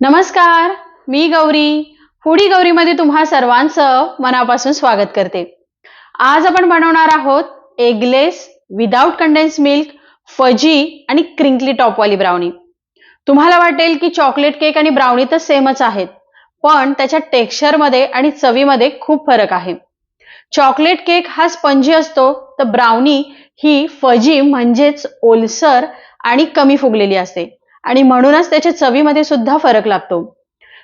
नमस्कार, मी गौरी. फूडी गौरीमध्ये तुम्हा सर्वांचं मनापासून स्वागत करते. आज आपण बनवणार आहोत eggless without condense milk fuzzy आणि क्रिंकली टॉपवाली ब्राउनी. तुम्हाला वाटेल की चॉकलेट केक आणि ब्राउनी तर सेमच आहेत, पण त्याच्या टेक्स्चरमध्ये आणि चवीमध्ये खूप फरक आहे. चॉकलेट केक हा स्पंजी असतो, तर ब्राउनी ही फजी म्हणजेच ओलसर आणि कमी फुगलेली असते आणि म्हणूनच त्याच्या चवीमध्ये सुद्धा फरक लागतो.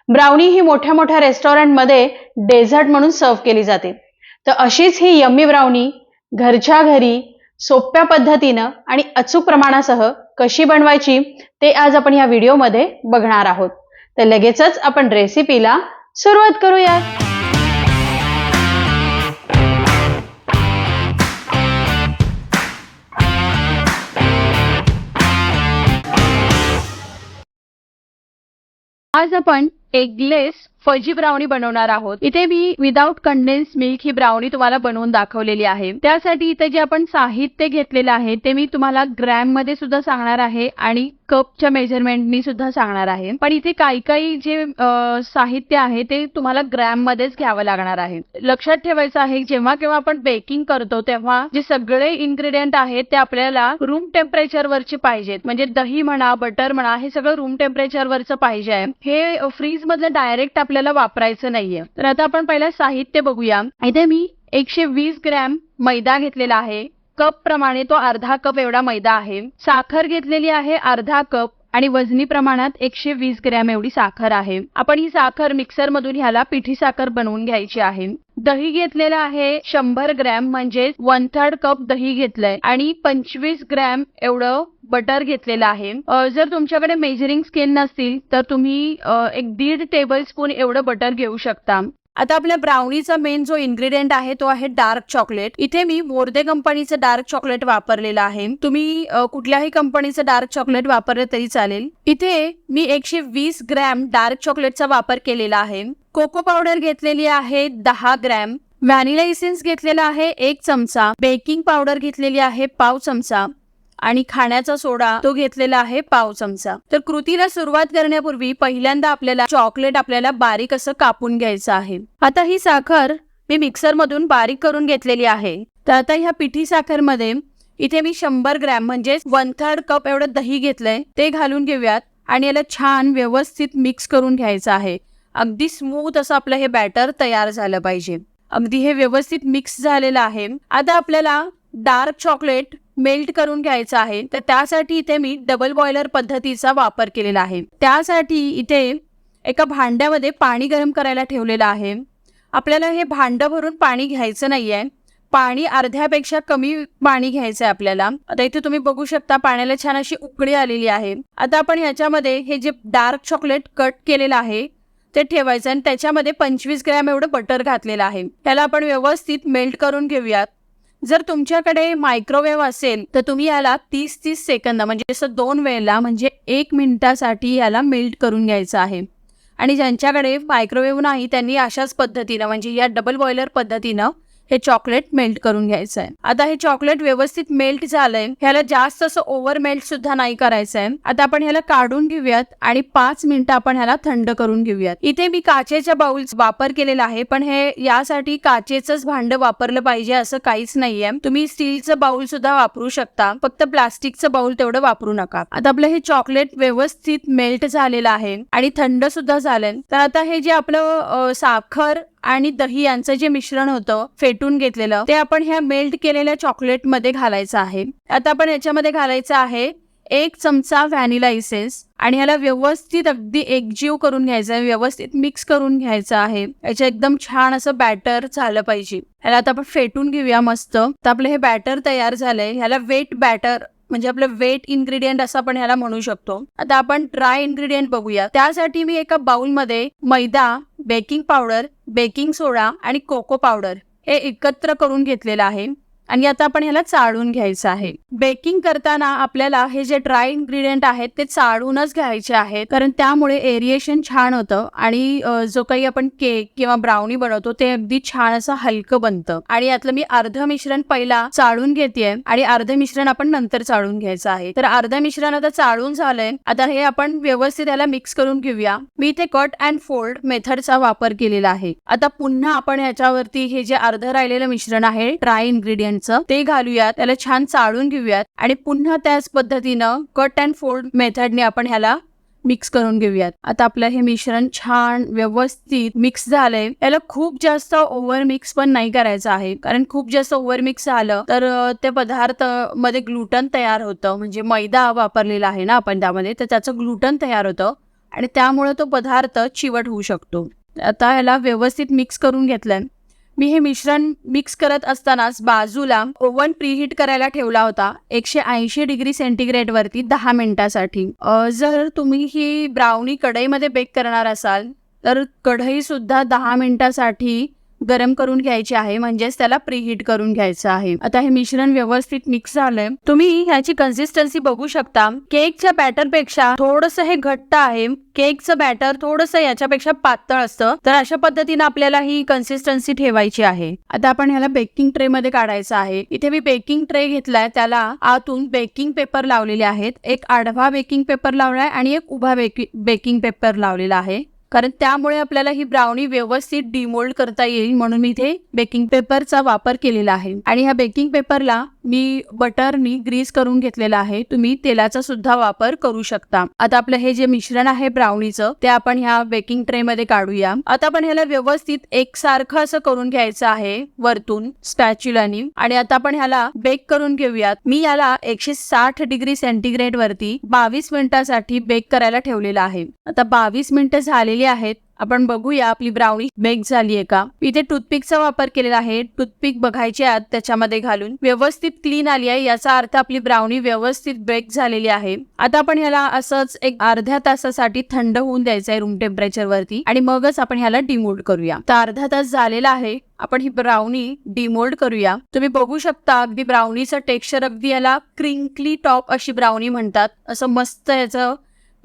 ब्राउनी ही मोठ्या मोठ्या रेस्टॉरंटमध्ये डेझर्ट म्हणून सर्व केली जाते. तर अशीच ही यम्मी ब्राउनी घरच्या घरी सोप्या पद्धतीनं आणि अचूक प्रमाणासह कशी बनवायची ते आज आपण या व्हिडिओमध्ये बघणार आहोत. तर लगेचच आपण रेसिपीला सुरुवात करूयात. आज आपण एगलेस फजी ब्राउनी बनवणार आहोत. इथे मी विदाउट कंडेन्स मिल्क ही ब्राउनी तुम्हाला बनवून दाखवलेली आहे. त्यासाठी इथे जे आपण साहित्य घेतलेलं आहे ते मी तुम्हाला ग्रॅम मध्ये सुद्धा सांगणार आहे आणि कपच्या मेजरमेंटनी सुद्धा सांगणार आहे. पण इथे काही जे साहित्य आहे ते तुम्हाला ग्रॅम मध्येच घ्यावं लागणार आहे. लक्षात ठेवायचं आहे जेव्हा केव्हा आपण बेकिंग करतो तेव्हा जे सगळे इन्ग्रेडियंट आहेत ते आपल्याला रूम टेम्परेचर वरचे पाहिजेत. म्हणजे दही म्हणा, बटर म्हणा, हे सगळं रूम टेम्परेचर वरचं पाहिजे. हे फ्रीज मधलं डायरेक्ट आपल्याला वापरायचं नाहीये. तर आता आपण पहिलं साहित्य बघूया. इथे मी 120 ग्रॅम मैदा घेतलेला आहे. कप प्रमाणे तो अर्धा कप एवढा मैदा आहे. साखर घेतलेली आहे अर्धा कप आणि वजनी प्रमाणात 120 ग्रॅम एवढी साखर आहे. आपण ही साखर मिक्सर मधून ह्याला पिठी साखर बनवून घ्यायची आहे. दही घेतलेलं आहे 100 ग्रॅम म्हणजे 1/3 कप दही घेतलंय आणि 25 ग्रॅम एवढं बटर घेतलेलं आहे. जर तुमच्याकडे मेजरिंग स्केल नसतील तर तुम्ही 1.5 टेबलस्पून एवढं बटर घेऊ शकता. आता आपल्या ब्राउनीचा मेन जो इन्ग्रेडियंट आहे तो आहे डार्क चॉकलेट. इथे मी मोर्दे कंपनीचं डार्क चॉकलेट वापरलेलं आहे. तुम्ही कुठल्याही कंपनीचं डार्क चॉकलेट वापरले तरी चालेल. इथे मी 120 ग्रॅम डार्क चॉकलेटचा वापर केलेला आहे. कोको पावडर घेतलेली आहे 10 ग्रॅम. व्हॅनिला इसेन्स घेतलेला आहे 1 चमचा. बेकिंग पावडर घेतलेली आहे पाव चमचा आणि खाण्याचा सोडा तो घेतलेला आहे पाव चमचा. तर कृतीला सुरुवात करण्यापूर्वी पहिल्यांदा आपल्याला चॉकलेट बारीक असं कापून घ्यायचं आहे. आता ही साखर मी मिक्सर मधून बारीक करून घेतलेली आहे. तर आता ह्या पिठी साखर मध्ये इथे मी 100 ग्रॅम म्हणजे 1/3 कप एवढं दही घेतलंय ते घालून घेऊयात आणि याला छान व्यवस्थित मिक्स करून घ्यायचं आहे. अगदी स्मूथ असं आपलं हे बॅटर तयार झालं पाहिजे. अगदी हे व्यवस्थित मिक्स झालेलं आहे. आता आपल्याला डार्क चॉकलेट मेल्ट करून घ्यायचं आहे. तर त्यासाठी इथे मी डबल बॉयलर पद्धतीचा वापर केलेला आहे. त्यासाठी इथे एका भांड्यामध्ये पाणी गरम करायला ठेवलेलं आहे. आपल्याला हे भांडं भरून पाणी घ्यायचं नाहीये. पाणी अर्ध्यापेक्षा कमी पाणी घ्यायचं आहे आपल्याला. आता इथे तुम्ही बघू शकता पाण्याला छान अशी उकळी आलेली आहे. आता आपण ह्याच्यामध्ये हे जे डार्क चॉकलेट कट केलेलं आहे ते ठेवायचं आणि त्याच्यामध्ये 25 ग्रॅम एवढं बटर घातलेलं आहे. त्याला आपण व्यवस्थित मेल्ट करून घेऊयात. जर तुमच्याकडे मायक्रोवेव्ह असेल तर तुम्ही याला 30 सेकंद म्हणजे असं 2 वेळेला म्हणजे 1 मिनिटासाठी याला मेल्ट करून घ्यायचं आहे. आणि ज्यांच्याकडे मायक्रोवेव्ह नाही त्यांनी अशाच पद्धतीनं म्हणजे या डबल बॉयलर पद्धतीनं हे चॉकलेट मेल्ट करून घ्यायचं आहे. आता हे चॉकलेट व्यवस्थित मेल्ट झालंय. ह्याला जास्त असं ओव्हर मेल्ट सुद्धा नाही करायचं आहे. आता आपण ह्याला काढून घेऊयात आणि 5 मिनिटं आपण ह्याला थंड करून घेऊयात. इथे मी काचेच्या बाउलचा वापर केलेला आहे, पण हे यासाठी काचेचंच भांड वापरलं पाहिजे असं काहीच नाहीये. तुम्ही स्टीलचं बाउल सुद्धा वापरू शकता, फक्त प्लास्टिकचं बाउल तेवढं वापरू नका. आता आपलं हे चॉकलेट व्यवस्थित मेल्ट झालेलं आहे आणि थंड सुद्धा झालंय. तर आता हे जे आपलं साखर आणि दही यांचं जे मिश्रण होतं फेटून घेतलेलं ते आपण ह्या मेल्ट केलेल्या चॉकलेट मध्ये घालायचं आहे. आता आपण याच्यामध्ये घालायचं आहे 1 चमचा व्हॅनिला इसेन्स आणि ह्याला व्यवस्थित अगदी एकजीव करून घ्यायचं आहे. व्यवस्थित मिक्स करून घ्यायचं आहे. याचं एकदम छान असं बॅटर झालं पाहिजे. ह्याला आता आपण फेटून घेऊया मस्त. तर आपलं हे बॅटर तयार झालंय. ह्याला वेट बॅटर म्हणजे आपलं वेट इन्ग्रेडियंट असं आपण ह्याला म्हणू शकतो. आता आपण ड्राय इन्ग्रेडियंट बघूया. त्यासाठी मी एका बाउलमध्ये मैदा, बेकिंग पावडर, बेकिंग सोडा आणि कोको पावडर हे एकत्र करून घेतलेलं आहे. आणि आता आपण ह्याला चाळून घ्यायचं आहे. बेकिंग करताना आपल्याला हे जे ड्राय इन्ग्रेडियंट आहेत ते चाळूनच घ्यायचे आहेत, कारण त्यामुळे एरिएशन छान होतं आणि जो काही आपण केक किंवा ब्राउनी बनवतो ते अगदी छान असं हलकं बनतं. आणि यातलं मी अर्ध मिश्रण पहिला चाळून घेतेय आणि अर्ध मिश्रण आपण नंतर चाळून घ्यायचं आहे. तर अर्ध मिश्रण आता चाळून झालंय. आता हे आपण व्यवस्थित याला मिक्स करून घेऊया. मी इथे कट अँड फोल्ड मेथडचा वापर केलेला आहे. आता पुन्हा आपण ह्याच्यावरती हे जे अर्ध राहिलेलं मिश्रण आहे ड्राय इन्ग्रेडियंटचं ते घालूयात, त्याला छान चाळून घेऊयात आणि पुन्हा त्याच पद्धतीनं कट अँड फोल्ड मेथडने आपण ह्याला मिक्स करून घेऊयात. आता आपलं हे मिश्रण छान व्यवस्थित मिक्स झालंय. याला खूप जास्त ओव्हर मिक्स पण नाही करायचं आहे, कारण खूप जास्त ओव्हर मिक्स झालं तर ते पदार्थ मध्ये ग्लुटन तयार होतं, म्हणजे मैदा वापरलेला आहे ना आपण त्यामध्ये, तर त्याचं ग्लुटन तयार होतं आणि त्यामुळे तो पदार्थ चिवट होऊ शकतो. आता याला व्यवस्थित मिक्स करून घेतलंय. मी हे मिश्रण मिक्स करत असतानाच बाजूला ओव्हन प्रीहीट करायला ठेवला होता 180 डिग्री सेंटीग्रेड वरती 10 मिनिटासाठी. जर तुम्ही ही ब्राउनी कढईमध्ये बेक करणार असाल तर कढई सुद्धा 10 मिनिटासाठी गरम करून घ्यायची आहे, म्हणजेच त्याला प्रीहीट करून घ्यायचं आहे. आता हे मिश्रण व्यवस्थित मिक्स झालंय. तुम्ही ह्याची कन्सिस्टन्सी बघू शकता. केकच्या बॅटर पेक्षा थोडंसं हे घट्ट आहे. केकचं बॅटर थोडंसं याच्यापेक्षा पातळ असतं, तर अशा पद्धतीने आपल्याला ही कन्सिस्टन्सी ठेवायची आहे. आता आपण ह्याला बेकिंग ट्रे मध्ये काढायचं आहे. इथे मी बेकिंग ट्रे घेतलाय, त्याला आतून बेकिंग पेपर लावलेले आहेत. एक आडवा बेकिंग पेपर लावलाय आणि एक उभा बेकिंग पेपर लावलेला आहे, कारण त्यामुळे आपल्याला ही ब्राउनी व्यवस्थित डिमोल्ड करता येईल, म्हणून मी इथे बेकिंग पेपरचा वापर केलेला आहे. आणि ह्या बेकिंग पेपरला मी बटरनी ग्रीस करून घेतलेला आहे. तुम्ही तेलाचा सुद्धा वापर करू शकता. आता आपलं हे जे मिश्रण आहे ब्राउनीचं ते आपण ह्या बेकिंग ट्रे मध्ये काढूया. आता आपण ह्याला व्यवस्थित एकसारखं असं करून घ्यायचं आहे वरतून स्पॅच्युलानी. आणि आता आपण ह्याला बेक करून घेऊयात. मी याला 160 डिग्री सेंटीग्रेड वरती 22 मिनिटांसाठी बेक करायला ठेवलेला आहे. आता 22 मिनिटं झालेली आहेत. आपण बघूया आपली ब्राउनी बेक झाली आहे का. इथे टूथपिकचा वापर केलेला आहे. टूथपिक बघायची आहे त्याच्यामध्ये घालून. व्यवस्थित क्लीन आली आहे, याचा अर्थ आपली ब्राउनी व्यवस्थित बेक झालेली आहे. आता आपण ह्याला असंच एक अर्ध्या तासासाठी थंड होऊन द्यायचं आहे रूम टेम्परेचर वरती आणि मगच आपण ह्याला डिमोल्ड करूया. तर अर्धा तास झालेला आहे. आपण ही ब्राउनी डिमोल्ड करूया. तुम्ही बघू शकता अगदी ब्राउनीचं टेक्स्चर, अगदी याला क्रिंकली टॉप अशी ब्राउनी म्हणतात. असं मस्त याचं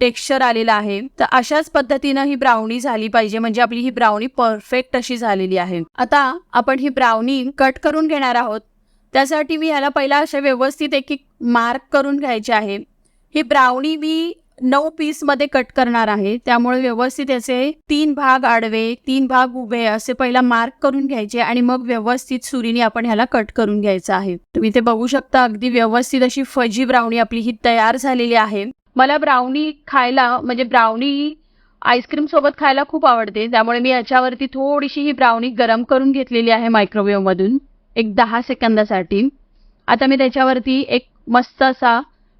टेक्स्चर आलेलं आहे. तर अशाच पद्धतीनं ही ब्राउनी झाली पाहिजे, म्हणजे आपली ही ब्राउनी परफेक्ट अशी झालेली आहे. आता आपण ही ब्राउनी कट करून घेणार आहोत. त्यासाठी मी ह्याला पहिला असे व्यवस्थित एक एक मार्क करून घ्यायचे आहे. ही ब्राउनी मी 9 पीस मध्ये कट करणार आहे, त्यामुळे व्यवस्थित याचे 3 भाग आडवे 3 भाग उभे असे पहिला मार्क करून घ्यायचे आणि मग व्यवस्थित सुरीने आपण ह्याला कट करून घ्यायचं आहे. तुम्ही ते बघू शकता अगदी व्यवस्थित अशी फजी ब्राउनी आपली ही तयार झालेली आहे. मला ब्राउनी खायला, म्हणजे ब्राउनी आईस्क्रीम सोबत खायला खूप आवडते, त्यामुळे मी याच्यावरती थोडीशी ही ब्राउनी गरम करून घेतलेली आहे मायक्रोवेव्ह मधून एक 10 सेकंदासाठी. आता मी त्याच्यावरती एक मस्त असा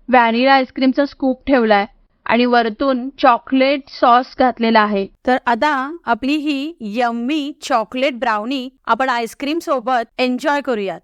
व्हॅनिला आईस्क्रीमचा स्कूप ठेवलाय आणि वरतून चॉकलेट सॉस घातलेला आहे. तर आता आपली ही यम्मी चॉकलेट ब्राउनी आपण आईस्क्रीम सोबत एन्जॉय करूयात.